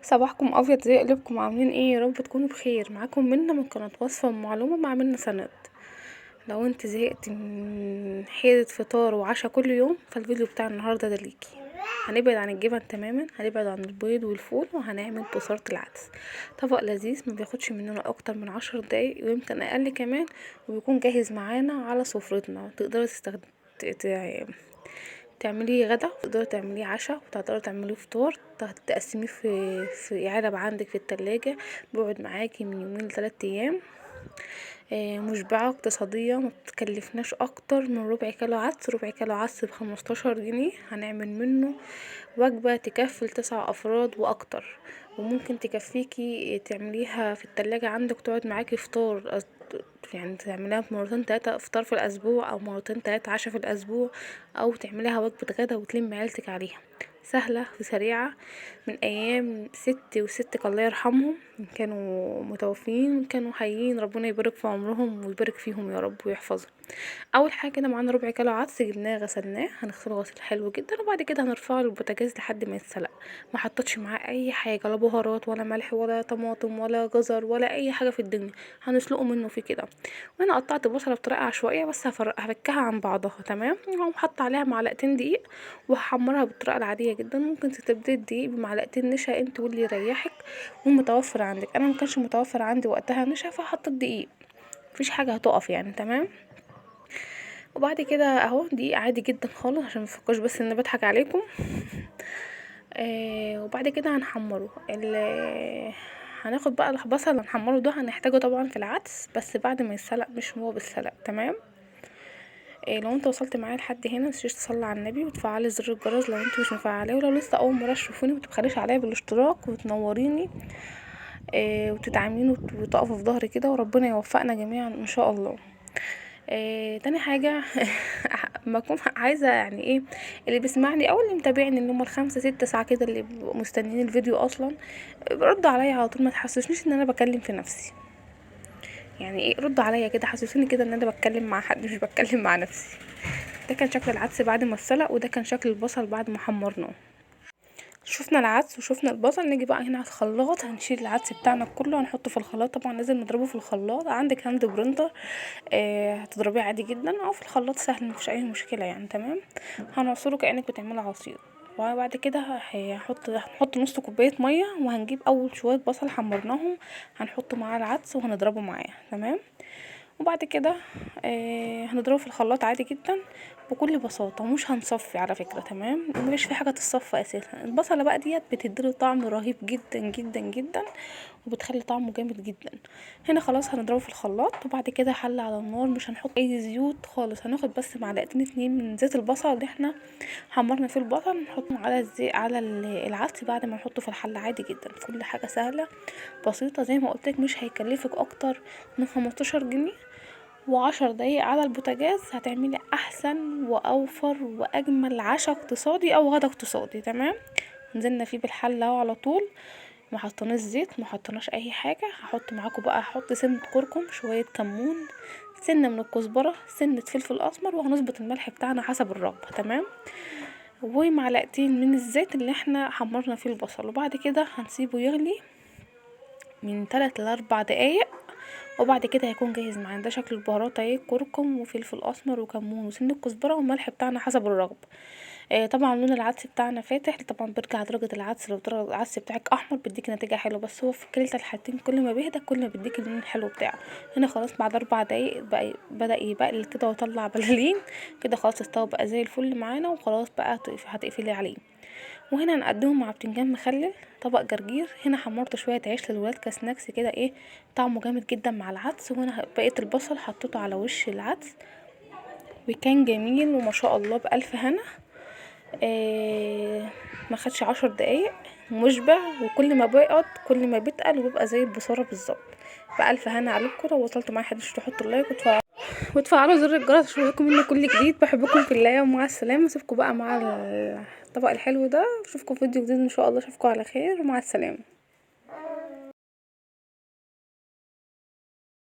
صباحكم ابيض زي قلوبكم، عاملين ايه؟ يا رب تكونوا بخير. معاكم منى من قناه وصفه ومعلومه مع منى سند. لو انت زهقت من حيرة فطار وعشاء كل يوم فالفيديو بتاع النهارده ده ليكي. هنبعد عن الجبن تماما، هنبعد عن البيض والفول، وهنعمل بصارة العدس. طبق لذيذ ما بياخدش مننا اكتر من 10 دقايق ويمكن اقل كمان، وبيكون جاهز معانا على سفرتنا. تقدري تعمليه غدا، تقدري تعمليه عشاء، وتقدري تعمليه فطار. تقسميه في علب عندك في التلاجة، بيقعد معاكي من يومين ل3 ايام. مشبعة اقتصادية، ما بتكلفناش اكتر من ربع كيلو عدس. ربع كيلو عدس ب15 جنيه، هنعمل منه وجبة تكفي ل9 افراد واكتر. وممكن تكفيكي تعمليها في التلاجة عندك، تقعد معاكي فطار، يعني تعمليها مرتين 3 افطار في الاسبوع، او مرتين 3 عشاء في الاسبوع، او تعمليها وجبة غدا وتلمي عيلتك عليها. سهلة وسريعة، من ايام ستي وستك الله يرحمهم، كانوا متوفين كانوا حيين، ربنا يبارك في عمرهم ويبارك فيهم يا رب ويحفظهم. اول حاجه كده معانا ربع كيلو عدس، جبناه غسلناه، هنغسله غسيل حلو جدا، وبعد كده هنرفعه للبوتاجاز لحد ما يتسلق. ما حطيتش معاه اي حاجه، لا بهارات ولا ملح ولا طماطم ولا جزر ولا اي حاجه في الدنيا، هنسلقه منه فيه كده. وانا قطعت بصله بطريقه عشوائيه بس هفكها عن بعضها تمام، وهقوم حاطه عليها معلقتين دقيق، وهحمرها بالطريقه العاديه جدا. ممكن تستبدلي الدقيق بمعلقتين نشا، انت واللي يريحك والمتوفر عندك. انا ما كانش متوفر عندي وقتها نشا فحطيت دقيق، مفيش حاجه هتقف يعني تمام. وبعد كده اهو دي عادي جدا خالص، عشان مفكرش بس ان أنا بضحك عليكم. وبعد كده هنحمره هناخد بقى البصل اللي هنحمره ده، هنحتاجه طبعا في العدس بس بعد ما يتسلق، مش هو بالسلق تمام. لو انت وصلت معايا لحد هنا متنسيش تصلي على النبي وتفعلي زر الجرس لو انت مش مفعلاه، ولو لسه اول مره تشوفوني متبخليش عليا بالاشتراك وتنوريني وتدعميني وتقفوا في ظهري كده، وربنا يوفقنا جميعا ان شاء الله. تاني حاجة ما اكون عايزة يعني ايه اللي بيسمعني او اللي متابعني، اللي هم ال5 6 ساعة كده اللي بيبقوا مستنيين الفيديو اصلا، ردوا عليا على طول، ما تحسسنيش ان انا بكلم في نفسي. يعني ايه، ردوا عليا كده، حسسوني كده ان انا بتكلم مع حد مش بتكلم مع نفسي. ده كان شكل العدس بعد ما اتسلق، وده كان شكل البصل بعد ما حمرناه. شفنا العدس وشفنا البصل، نيجي بقى هنا على الخلاط. هنشيل العدس بتاعنا كله هنحطه في الخلاط، طبعا لازم نضربه في الخلاط. عندك هاند برندر هتضربيه عادي جدا، او في الخلاط سهل مفيش اي مشكله يعني تمام. هنعصره كانك بتعملي عصير. وبعد كده هنحط نص كوبايه ميه، وهنجيب اول شويه بصل حمرناهم هنحطه مع العدس وهنضربه معاه تمام. وبعد كده هنضربه في الخلاط عادي جدا بكل بساطه، ومش هنصفي على فكره تمام، مش في حاجه تتصفى اساسا. البصله بقى ديت بتديله طعم رهيب جدا جدا جدا، وبتخلي طعمه جامد جدا. هنا خلاص هنضربه في الخلاط، وبعد كده حل على النار، مش هنحط اي زيوت خالص، هناخد بس معلقتين 2 من زيت البصل اللي احنا حمرنا فيه البصل، نحطه على الزيت على العدس بعد ما نحطه في الحله عادي جدا. كل حاجه سهله بسيطه زي ما قلتلك، مش هيكلفك اكتر من 15 جنيه، و10 دقايق على البوتاجاز هتعملي احسن واوفر واجمل عشاء اقتصادي او غدا اقتصادي تمام. نزلنا فيه بالحله اهو على طول، ما حطيناش زيت، ما حطيناش اي حاجه. هحط معاكم بقى، هحط سنه كركم، شويه كمون، سنه من الكزبره، سنه فلفل اسمر، وهنظبط الملح بتاعنا حسب الرغبه تمام، ومعلقتين من الزيت اللي احنا حمرنا فيه البصل. وبعد كده هنسيبه يغلي من 3 ل4 دقايق، وبعد كده هيكون جاهز معانا. ده شكل البهارات اهي، كركم وفلفل اسمر وكمون وسن الكزبره والملح بتاعنا حسب الرغبه. طبعا لون العدس بتاعنا فاتح، طبعا بيرجع درجه العدس، لو درجه العدس بتاعك احمر بيديك نتيجه حلوه، بس هو في كلتا الحالتين كل ما بيهدى كل ما بيديك اللون الحلو بتاعه. هنا خلاص بعد 4 دقايق بقى بدا يبقلل كده وطلع بلالين كده، خلاص استوى بقى زي الفل معانا، وخلاص بقى هتقفلي عليه. وهنا هنقدمه مع بتنجان مخلل، طبق جرجير. هنا حمرت شويه عيش للولاد كسناكس كده، ايه طعمه جامد جدا مع العدس. وهنا بقيه البصل حطيته على وش العدس، وكان جميل وما شاء الله بألف هنا. ما خدش 10 دقايق، مشبع، وكل ما بيقعد كل ما بيتقل وبيبقى زي البصاره بالظبط. بألف هنا عليكم. لو وصلتوا معايا حدش تحطوا اللايك وتفعلوا زر الجرس عشان يوصلكم مني كل جديد. بحبكم في الله، ومع السلامه. اسيبكم بقى مع الطبق الحلو ده، اشوفكم في فيديو جديد ان شاء الله. اشوفكم على خير، ومع السلامه.